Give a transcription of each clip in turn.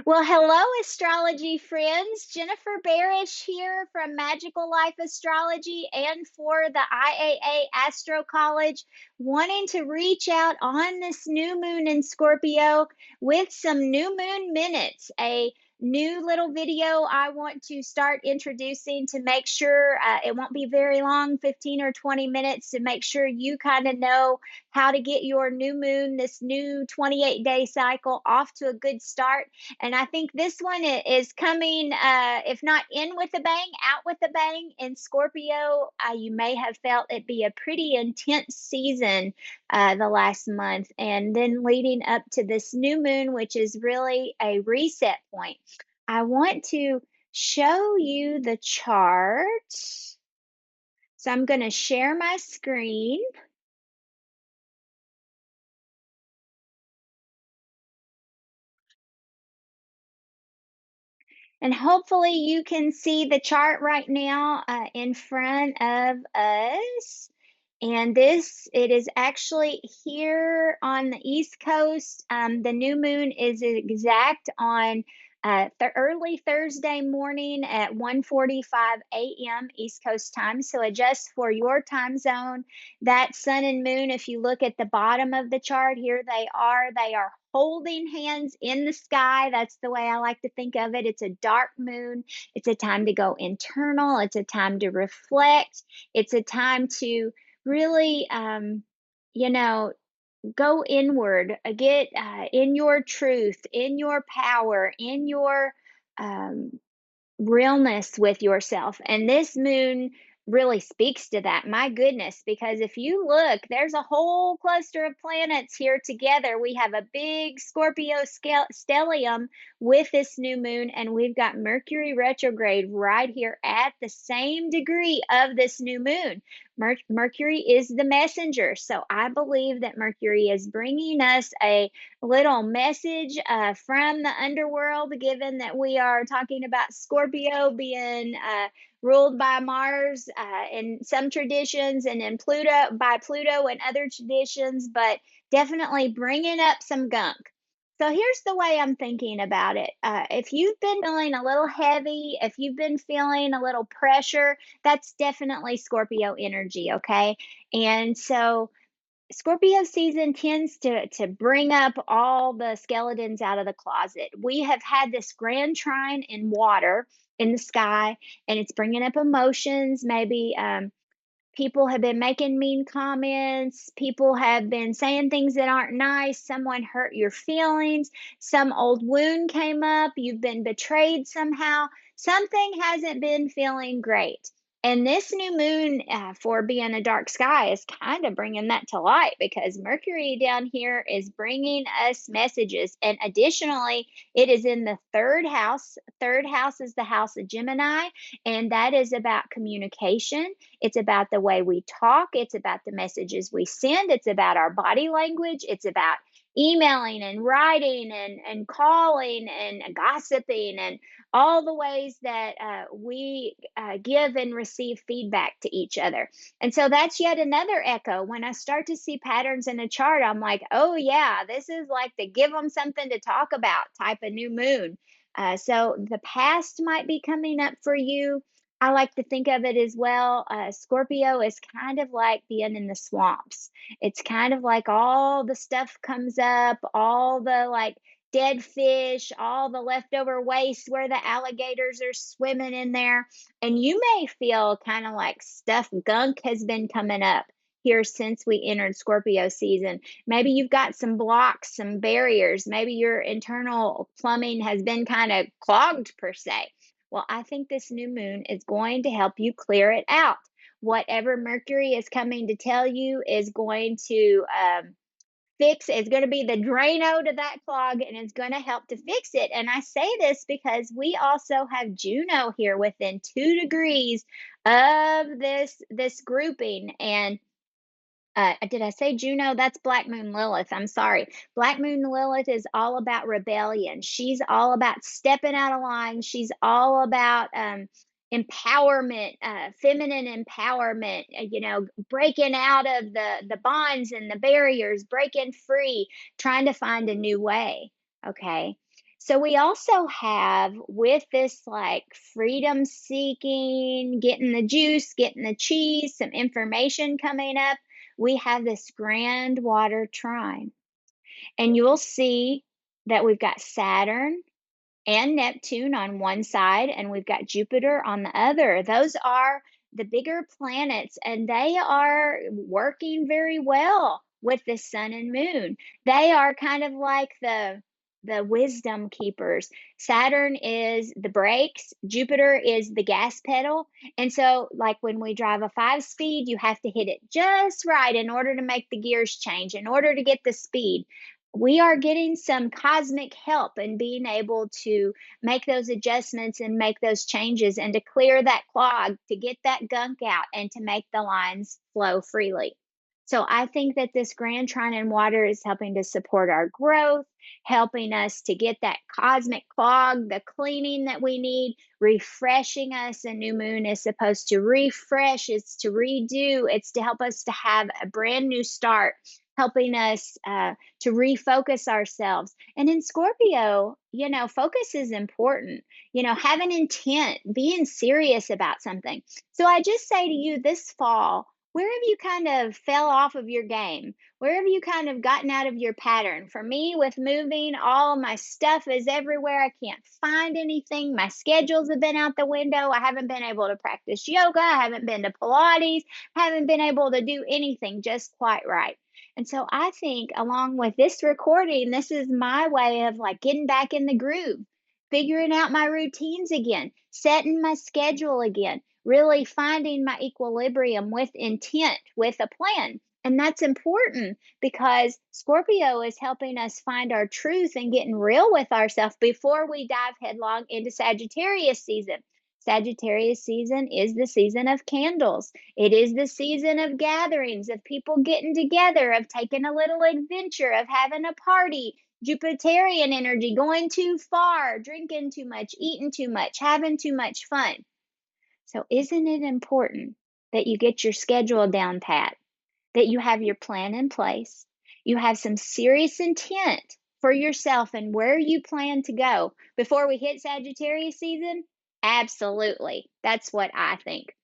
Well, hello, astrology friends. Jennifer Barrish here from Magical Life Astrology and for the IAA Astro College, wanting to reach out on this new moon in Scorpio with some new moon minutes, a new little video I want to start introducing to make sure it won't be very long, 15 or 20 minutes, to make sure you kind of know how to get your new moon, this new 28-day cycle, off to a good start. And I think this one is coming, if not in with a bang, out with a bang. In Scorpio, you may have felt it be a pretty intense season the last month. And then leading up to this new moon, which is really a reset point. I want to show you the chart. So I'm going to share my screen. And hopefully you can see the chart right now in front of us. And it is actually here on the East Coast. The new moon is exact on early Thursday morning at 1:45 a.m. East Coast time. So adjust for your time zone. That sun and moon, if you look at the bottom of the chart, here they are. They are holding hands in the sky. That's the way I like to think of it. It's a dark moon. It's a time to go internal. It's a time to reflect. It's a time to really, you know, go inward, get in your truth, in your power, in your um, realness with yourself. And this moon really speaks to that. My goodness, because if you look, there's a whole cluster of planets here together. We have a big Scorpio stellium with this new moon, and we've got Mercury retrograde right here at the same degree of this new moon. Mercury is the messenger. So I believe that Mercury is bringing us a little message from the underworld, given that we are talking about Scorpio being ruled by Mars in some traditions, and in Pluto by Pluto in other traditions, but definitely bringing up some gunk. So here's the way I'm thinking about it. If you've been feeling a little heavy, if you've been feeling a little pressure, that's definitely Scorpio energy, okay? And so Scorpio season tends to bring up all the skeletons out of the closet. We have had this grand trine in water in the sky, and it's bringing up emotions. Maybe people have been making mean comments. People have been saying things that aren't nice. Someone hurt your feelings. Some old wound came up. You've been betrayed somehow. Something hasn't been feeling great. And this new moon, for being a dark sky, is kind of bringing that to light, because Mercury down here is bringing us messages. And additionally, it is in the third house. Third house is the house of Gemini, and that is about communication. It's about the way we talk. It's about the messages we send. It's about our body language. It's about emailing and writing and calling and gossiping, and all the ways that we give and receive feedback to each other. And so that's yet another echo. When I start to see patterns in a chart, I'm like, oh, yeah, this is like the give them something to talk about type of new moon. So the past might be coming up for you. I like to think of it as well. Scorpio is kind of like being in the swamps. It's kind of like all the stuff comes up, all the like dead fish, all the leftover waste where the alligators are swimming in there. And you may feel kind of like stuff, gunk has been coming up here since we entered Scorpio season. Maybe you've got some blocks, some barriers. Maybe your internal plumbing has been kind of clogged, per se. Well, I think this new moon is going to help you clear it out. Whatever Mercury is coming to tell you is going to fix, it's going to be the Drano to that clog, and it's going to help to fix it. And I say this because we also have Juno here within 2 degrees of this grouping. And did I say Juno? That's Black Moon Lilith. I'm sorry. Black Moon Lilith is all about rebellion. She's all about stepping out of line. She's all about empowerment, feminine empowerment. Breaking out of the bonds and the barriers, breaking free, trying to find a new way. Okay. So we also have with this like freedom seeking, getting the juice, getting the cheese, some information coming up, we have this grand water trine. And you'll see that we've got Saturn and Neptune on one side, and we've got Jupiter on the other. Those are the bigger planets, and they are working very well with the sun and moon. They are kind of like the wisdom keepers. Saturn is the brakes, Jupiter is the gas pedal. And so, like when we drive a 5 speed, you have to hit it just right in order to make the gears change, in order to get the speed. We are getting some cosmic help in being able to make those adjustments and make those changes and to clear that clog, to get that gunk out, and to make the lines flow freely. So I think that this Grand Trine in water is helping to support our growth, helping us to get that cosmic clog, the cleaning that we need, refreshing us. A new moon is supposed to refresh, it's to redo, it's to help us to have a brand new start, helping us to refocus ourselves. And in Scorpio, focus is important. Have an intent, being serious about something. So I just say to you this fall, where have you kind of fell off of your game? Where have you kind of gotten out of your pattern? For me, with moving, all of my stuff is everywhere. I can't find anything. My schedules have been out the window. I haven't been able to practice yoga. I haven't been to Pilates. Haven't been able to do anything just quite right. And so I think along with this recording, this is my way of like getting back in the groove, figuring out my routines again, setting my schedule again, really finding my equilibrium with intent, with a plan. And that's important because Scorpio is helping us find our truth and getting real with ourselves before we dive headlong into Sagittarius season. Sagittarius season is the season of candles. It is the season of gatherings, of people getting together, of taking a little adventure, of having a party. Jupiterian energy, going too far, drinking too much, eating too much, having too much fun. So, isn't it important that you get your schedule down pat, that you have your plan in place, you have some serious intent for yourself and where you plan to go before we hit Sagittarius season? Absolutely. That's what I think.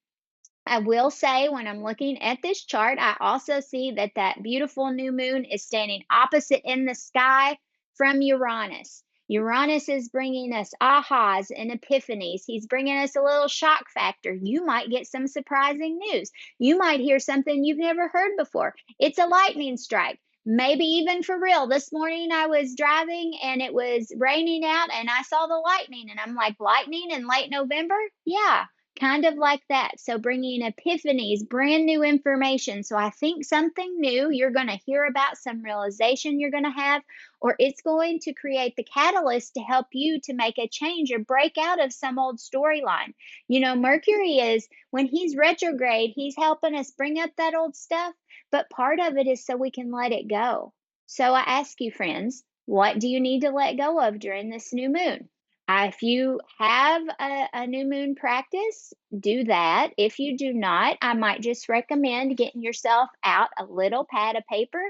I will say when I'm looking at this chart, I also see that that beautiful new moon is standing opposite in the sky from Uranus. Uranus is bringing us ahas and epiphanies. He's bringing us a little shock factor. You might get some surprising news. You might hear something you've never heard before. It's a lightning strike. Maybe even for real. This morning I was driving and it was raining out and I saw the lightning and I'm like, lightning in late November? Yeah, kind of like that. So, bringing epiphanies, brand new information. So, I think something new, you're going to hear about some realization you're going to have, or it's going to create the catalyst to help you to make a change or break out of some old storyline. Mercury is, when he's retrograde, he's helping us bring up that old stuff, but part of it is so we can let it go. So, I ask you, friends, what do you need to let go of during this new moon? If you have a new moon practice, do that. If you do not, I might just recommend getting yourself out a little pad of paper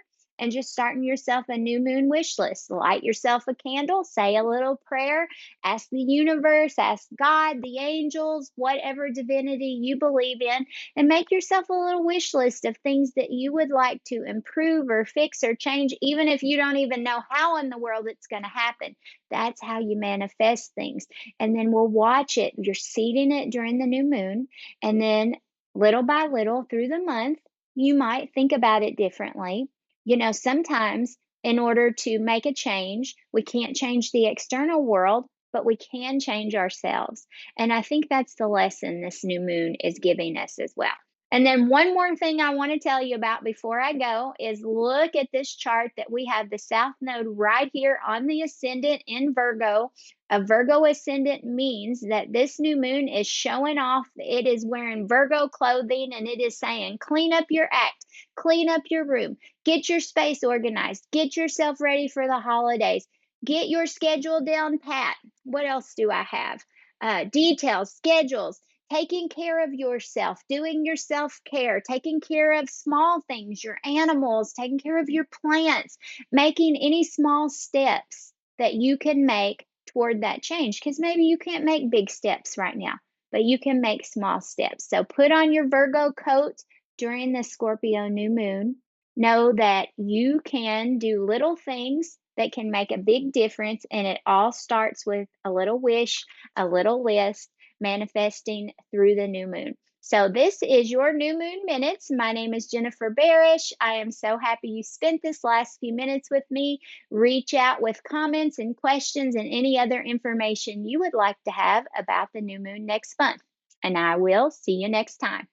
and just starting yourself a new moon wish list. Light yourself a candle, say a little prayer, ask the universe, ask God, the angels, whatever divinity you believe in, and make yourself a little wish list of things that you would like to improve or fix or change, even if you don't even know how in the world it's going to happen. That's how you manifest things. And then we'll watch it. You're seeding it during the new moon. And then little by little through the month, you might think about it differently. Sometimes in order to make a change, we can't change the external world, but we can change ourselves. And I think that's the lesson this new moon is giving us as well. And then one more thing I want to tell you about before I go is look at this chart that we have the South Node right here on the ascendant in Virgo. A Virgo ascendant means that this new moon is showing off. It is wearing Virgo clothing and it is saying, clean up your act, clean up your room, get your space organized, get yourself ready for the holidays, get your schedule down pat. What else do I have? Details, schedules, taking care of yourself, doing your self care, taking care of small things, your animals, taking care of your plants, making any small steps that you can make toward that change because maybe you can't make big steps right now, but you can make small steps. So put on your Virgo coat during the Scorpio new moon. Know that you can do little things that can make a big difference, and it all starts with a little wish, a little list, manifesting through the new moon. So, this is your new moon minutes. My name is Jennifer Barrish. I am so happy you spent this last few minutes with me. Reach out with comments and questions and any other information you would like to have about the new moon next month. And I will see you next time.